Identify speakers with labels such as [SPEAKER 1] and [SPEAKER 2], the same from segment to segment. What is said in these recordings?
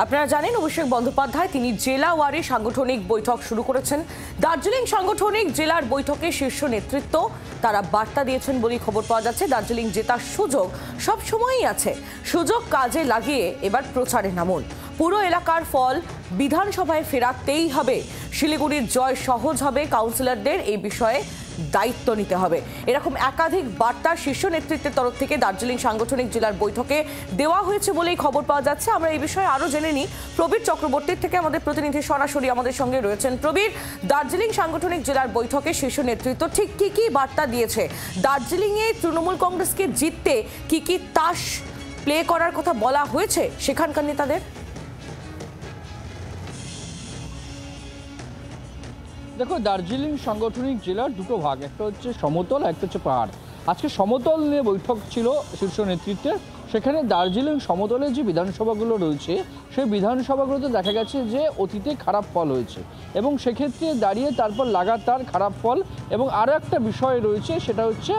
[SPEAKER 1] আপনারা জানেন অভিষেক বন্দ্যোপাধ্যায় তিনি জেলা ওয়ারি সাংগঠনিক বৈঠক শুরু করেছেন। দার্জিলিং সাংগঠনিক জেলার বৈঠকে শীর্ষ নেতৃত্ব তারা বার্তা দিয়েছেন বলেই খবর পাওয়া যাচ্ছে। দার্জিলিং জেতার সুযোগ সব সময়ই আছে, সুযোগ কাজে লাগিয়ে এবার প্রচারে নামুন। পুরো এলাকার ফল বিধানসভায় ফেরাতেই হবে। শিলিগুড়ির জয় সহজ হবে, কাউন্সিলরদের এই বিষয়ে দায়িত্ব নিতে হবে। এরকম একাধিক বার্তা শীর্ষ নেতৃত্বের তরফ থেকে দার্জিলিং সাংগঠনিক জেলার বৈঠকে দেওয়া হয়েছে বলেই খবর পাওয়া যাচ্ছে। আমরা এই বিষয়ে আরো জেনে নিই প্রবীর চক্রবর্তীর থেকে, আমাদের প্রতিনিধি সরাসরি আমাদের সঙ্গে রয়েছেন। প্রবীর, দার্জিলিং সাংগঠনিক জেলার বৈঠকে শীর্ষ নেতৃত্ব ঠিক কি কি বার্তা দিয়েছে? দার্জিলিংয়ে তৃণমূল কংগ্রেসকে জিততে কি কি তাস প্লে করার কথা বলা হয়েছে সেখানকার নেতাদের?
[SPEAKER 2] দেখো, দার্জিলিং সাংগঠনিক জেলার দুটো ভাগ, একটা হচ্ছে সমতল, একটা হচ্ছে পাহাড়। আজকে সমতল নিয়ে বৈঠক ছিল শীর্ষ নেতৃত্বের। সেখানে দার্জিলিং সমতলে যে বিধানসভাগুলো রয়েছে সেই বিধানসভাগুলোতে দেখা গেছে যে অতীতে খারাপ ফল হয়েছে এবং সেক্ষেত্রে দাঁড়িয়ে তারপর লাগাতার খারাপ ফল। এবং আরও একটা বিষয় রয়েছে, সেটা হচ্ছে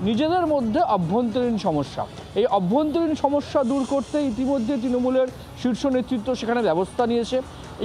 [SPEAKER 2] নিজেদের মধ্যে অভ্যন্তরীণ সমস্যা। এই অভ্যন্তরীণ সমস্যা দূর করতে ইতিমধ্যে তৃণমূলের শীর্ষ নেতৃত্ব সেখানে ব্যবস্থা নিয়েছে।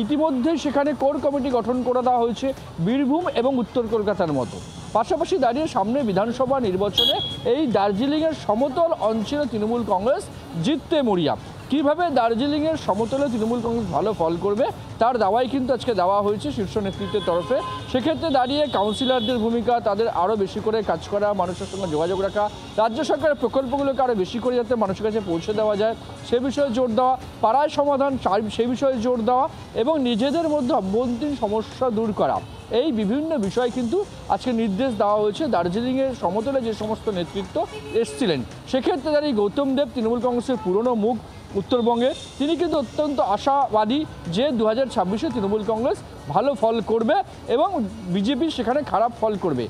[SPEAKER 2] ইতিমধ্যে সেখানে কোর কমিটি গঠন করে দেওয়া হয়েছে বীরভূম এবং উত্তর কলকাতার মতো। পাশাপাশি দাঁড়িয়ে সামনে বিধানসভা নির্বাচনে এই দার্জিলিংয়ের সমতল অঞ্চলে তৃণমূল কংগ্রেস জিততে মরিয়া। কীভাবে দার্জিলিংয়ের সমতলে তৃণমূল কংগ্রেস ভালো ফল করবে তার দাওয়াই কিন্তু আজকে দেওয়া হয়েছে শীর্ষ নেতৃত্বের তরফে। সেক্ষেত্রে দাঁড়িয়ে কাউন্সিলরদের ভূমিকা, তাদের আরও বেশি করে কাজ করা, মানুষের সঙ্গে যোগাযোগ রাখা, রাজ্য সরকারের প্রকল্পগুলোকে আরও বেশি করে যাতে মানুষের কাছে পৌঁছে দেওয়া যায় সে বিষয়ে জোর দেওয়া, পাড়ায় সমাধান সেই বিষয়ে জোর দেওয়া এবং নিজেদের মধ্যে অভ্যন্তরীণ সমস্যা দূর করা, এই বিভিন্ন বিষয় কিন্তু আজকে নির্দেশ দেওয়া হয়েছে। দার্জিলিংয়ের সমতলে যে সমস্ত নেতৃত্ব এসছিলেন সেক্ষেত্রে দাঁড়িয়ে গৌতম দেব, তৃণমূল কংগ্রেসের পুরনো মুখ উত্তরবঙ্গে, তিনি কিন্তু অত্যন্ত আশাবাদী যে 2026-এ তৃণমূল কংগ্রেস ভালো ফল করবে এবং বিজেপি সেখানে খারাপ ফল করবে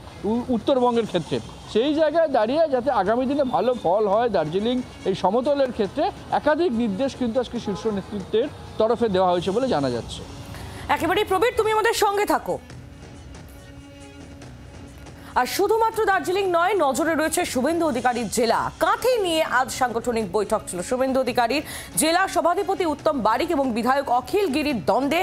[SPEAKER 2] উত্তরবঙ্গের ক্ষেত্রে। সেই জায়গায় দাঁড়িয়ে যাতে আগামী দিনে ভালো ফল হয় দার্জিলিং এই সমতলের ক্ষেত্রে একাধিক নির্দেশ কিন্তু আজকে শীর্ষ নেতৃত্বের তরফে দেওয়া হয়েছে বলে জানা যাচ্ছে।
[SPEAKER 1] একেবারেই প্রবীর, তুমি আমাদের সঙ্গে থাকো। আর শুধুমাত্র দার্জিলিং নয়, নজরে রয়েছে শুভেন্দু অধিকারীর জেলা কাঁথি নিয়ে আজ সাংগঠনিক বৈঠক ছিল। শুভেন্দু অধিকারীর জেলা সভাধিপতি উত্তম বারিক এবং বিধায়ক অখিল গিরির দ্বন্দ্বে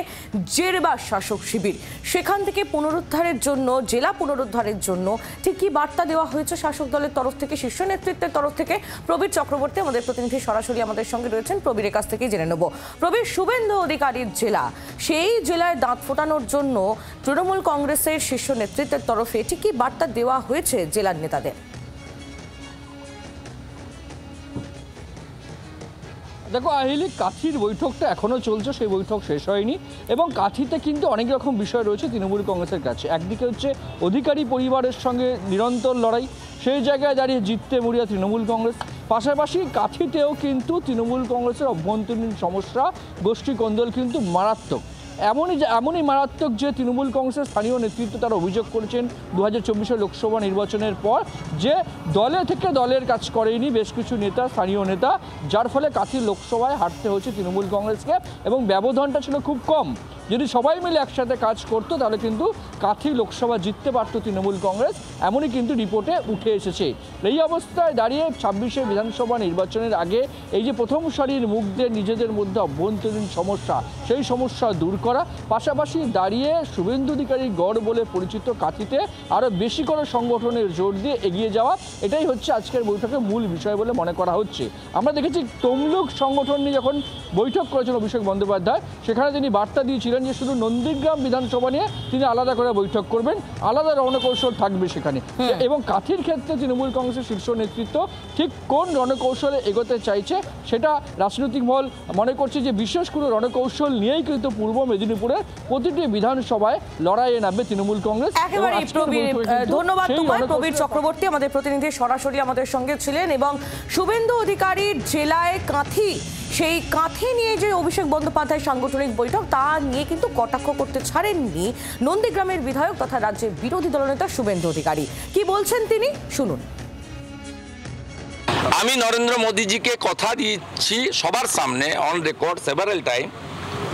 [SPEAKER 1] জেরবার শাসক শিবির। সেখান থেকে পুনরুদ্ধারের জন্য, জেলা পুনরুদ্ধারের জন্য ঠিক কি বার্তা দেওয়া হয়েছে শাসক দলের তরফ থেকে, শীর্ষ নেতৃত্বের তরফ থেকে? প্রবীর চক্রবর্তী আমাদের প্রতিনিধি সরাসরি আমাদের সঙ্গে রয়েছেন, প্রবীরের কাছ থেকেই জেনে নেব। প্রবীর, শুভেন্দু অধিকারীর জেলা, সেই জেলায় দাঁত ফোটানোর জন্য তৃণমূল কংগ্রেসের শীর্ষ নেতৃত্বের তরফে ঠিক কি বার্তা দেওয়া হয়েছে জেলার নেতাদের?
[SPEAKER 2] দেখো আহিলি, কাঁথির বৈঠকটা এখনও চলছে, সেই বৈঠক শেষ হয়নি এবং কাঁথিতে কিন্তু অনেক রকম বিষয় রয়েছে তৃণমূল কংগ্রেসের কাছে। একদিকে হচ্ছে অধিকারী পরিবারের সঙ্গে নিরন্তর লড়াই, সেই জায়গায় দাঁড়িয়ে জিততে মরিয়া তৃণমূল কংগ্রেস। পাশাপাশি কাঁথিতেও কিন্তু তৃণমূল কংগ্রেসের অভ্যন্তরীণ সমস্যা, গোষ্ঠী কোন্দল কিন্তু মারাত্মক। এমনই মারাত্মক যে তৃণমূল কংগ্রেসের স্থানীয় নেতৃত্ব তারা অভিযোগ করেছেন 2024 লোকসভা নির্বাচনের পর যে দলে থেকে দলের কাজ করেনি বেশ কিছু নেতা, স্থানীয় নেতা, যার ফলে কাঁথি লোকসভায় হারতে হয়েছে তৃণমূল কংগ্রেসকে এবং ব্যবধানটা ছিল খুব কম। যদি সবাই মিলে একসাথে কাজ করতো তাহলে কিন্তু কাঁথি লোকসভা জিততে পারত তৃণমূল কংগ্রেস, এমনই কিন্তু রিপোর্টে উঠে এসেছে। এই অবস্থায় দাঁড়িয়ে 26-এ বিধানসভা নির্বাচনের আগে এই যে প্রথম সারির মুখদের নিজেদের মধ্যে অভ্যন্তরীণ সমস্যা, সেই সমস্যা দূর করা, পাশাপাশি দাঁড়িয়ে শুভেন্দু অধিকারীর গড় বলে পরিচিত কাঁথিতে আরও বেশি করে সংগঠনের জোর দিয়ে এগিয়ে যাওয়া, এটাই হচ্ছে আজকের বৈঠকের মূল বিষয় বলে মনে করা হচ্ছে। আমরা দেখেছি তমলুক সংগঠন নিয়ে যখন বৈঠক করেছেন অভিষেক বন্দ্যোপাধ্যায়, সেখানে তিনি বার্তা দিয়েছিলেন যে শুধু নন্দীগ্রাম বিধানসভা নিয়ে তিনি আলাদা করে বৈঠক করবেন, আলাদা রণকৌশল থাকবে সেখানে। এবং কাঁথির ক্ষেত্রে তৃণমূল কংগ্রেসের শীর্ষ নেতৃত্ব ঠিক কোন রণকৌশলে এগোতে চাইছে সেটা রাজনৈতিক মহল মনে করছে যে বিশেষ কোনো রণকৌশল নিয়েই কিন্তু পূর্ব মেদিনীপুরের প্রতিটি বিধানসভায় লড়াইয়ে নামবে তৃণমূল কংগ্রেস।
[SPEAKER 1] একেবারে ধন্যবাদ তোমায় প্রবীর চক্রবর্তী, আমাদের প্রতিনিধি সরাসরি আমাদের সঙ্গে ছিলেন। এবং শুভেন্দু অধিকারীর জেলায় কাঁথি, সেই কাঁথি নিয়ে যে অভিষেক বন্দ্যোপাধ্যায় সাংগঠনিক বৈঠক তা নিয়ে কিন্তু কটাক্ষ করতে ছাড়েননি নন্দীগ্রামের বিধায়ক তথা রাজ্যের বিরোধী দলনেতা শুভেন্দু অধিকারী। কি বলছেন তিনি, শুনুন।
[SPEAKER 3] আমি নরেন্দ্র মোদীজিকে কথা দিচ্ছি সবার সামনে অন রেকর্ড সেভারাল টাইম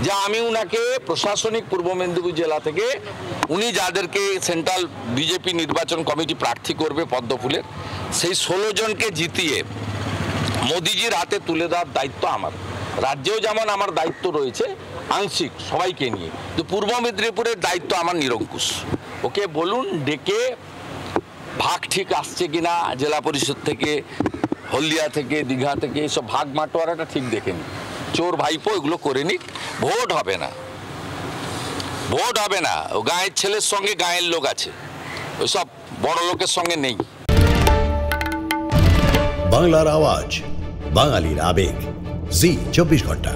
[SPEAKER 3] যে আমি উনাকে প্রশাসনিক পূর্ব মেদিনীপুর জেলা থেকে উনি যাদেরকে সেন্ট্রাল বিজেপি নির্বাচন কমিটি প্রার্থী করবে পদ্মফুলের সেই 16 জনকে জিতিয়ে মোদিজির হাতে তুলে দেওয়ার দায়িত্ব আমার। রাজ্যেও যেমন আমার দায়িত্ব রয়েছে আংশিক সবাইকে নিয়ে, তো পূর্ব মেদিনীপুরের দায়িত্ব আমার নিরঙ্কুশ। ওকে বলুন ডেকে ভাগ ঠিক আসছে কিনা জেলা পরিষদ থেকে, হলদিয়া থেকে, দীঘা থেকে, এসব ভাগ মাটোয়ারাটা ঠিক দেখে নি। চোর ভাইপো এগুলো করে নিক, ভোট হবে না, ভোট হবে না। ও গাঁয়ের ছেলের সঙ্গে গাঁয়ের লোক আছে, ওইসব বড় লোকের সঙ্গে নেই।
[SPEAKER 4] বাংলার আওয়াজ, বাঙালির আবেগ, জি 24 ঘন্টা।